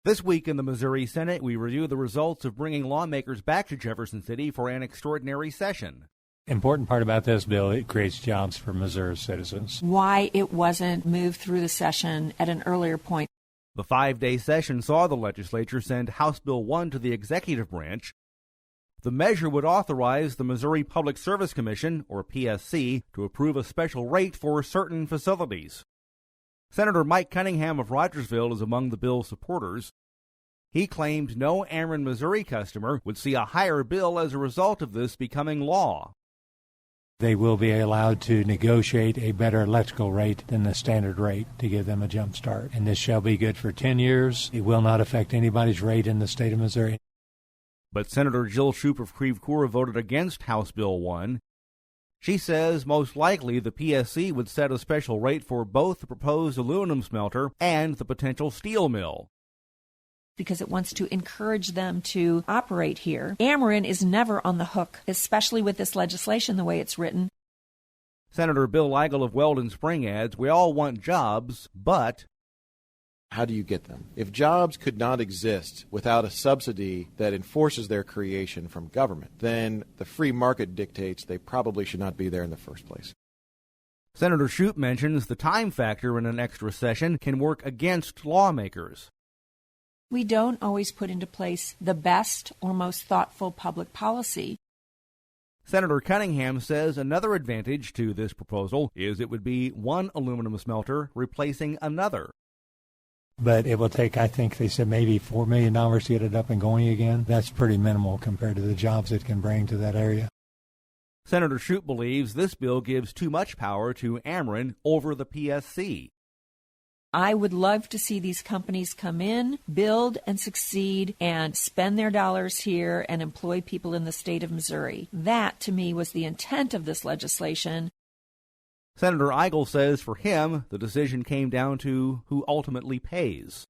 This week in the Missouri Senate, we review the results of bringing lawmakers back to Jefferson City for an extraordinary session. Important part about this bill, it creates jobs for Missouri citizens. Why it wasn't moved through the session at an earlier point. The 5-day session saw the legislature send House Bill 1 to the executive branch. The measure would authorize the Missouri Public Service Commission, or PSC, to approve a special rate for certain facilities. Senator Mike Cunningham of Rogersville is among the bill's supporters. He claimed no Ameren, Missouri customer would see a higher bill as a result of this becoming law. They will be allowed to negotiate a better electrical rate than the standard rate to give them a jump start. And this shall be good for 10 years. It will not affect anybody's rate in the state of Missouri. But Senator Jill Schupp of D-Creve Coeur voted against House Bill 1. She says most likely the PSC would set a special rate for both the proposed aluminum smelter and the potential steel mill. Because it wants to encourage them to operate here. Ameren is never on the hook, especially with this legislation the way it's written. Senator Bill Eigel of R-Weldon Spring adds, we all want jobs, but how do you get them? If jobs could not exist without a subsidy that enforces their creation from government, then the free market dictates they probably should not be there in the first place. Senator Schupp mentions the time factor in an extra session can work against lawmakers. We don't always put into place the best or most thoughtful public policy. Senator Cunningham says another advantage to this proposal is it would be one aluminum smelter replacing another. But it will take, I think they said, maybe $4 million to get it up and going again. That's pretty minimal compared to the jobs it can bring to that area. Senator Schupp believes this bill gives too much power to Ameren over the PSC. I would love to see these companies come in, build and succeed, and spend their dollars here and employ people in the state of Missouri. That, to me, was the intent of this legislation. Senator Eigel says for him, the decision came down to who ultimately pays.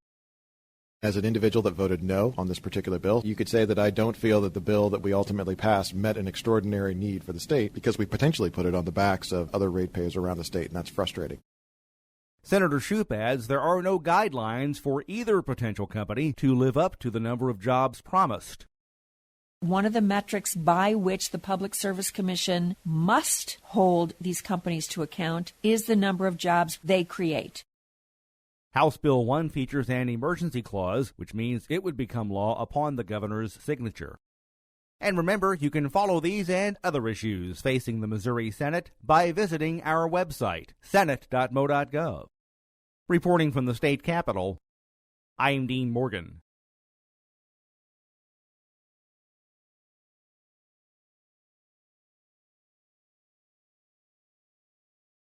As an individual that voted no on this particular bill, you could say that I don't feel that the bill that we ultimately passed met an extraordinary need for the state because we potentially put it on the backs of other ratepayers around the state, and that's frustrating. Senator Schupp adds there are no guidelines for either potential company to live up to the number of jobs promised. One of the metrics by which the Public Service Commission must hold these companies to account is the number of jobs they create. House Bill 1 features an emergency clause, which means it would become law upon the governor's signature. And remember, you can follow these and other issues facing the Missouri Senate by visiting our website, senate.mo.gov. Reporting from the state capitol, I'm Dean Morgan.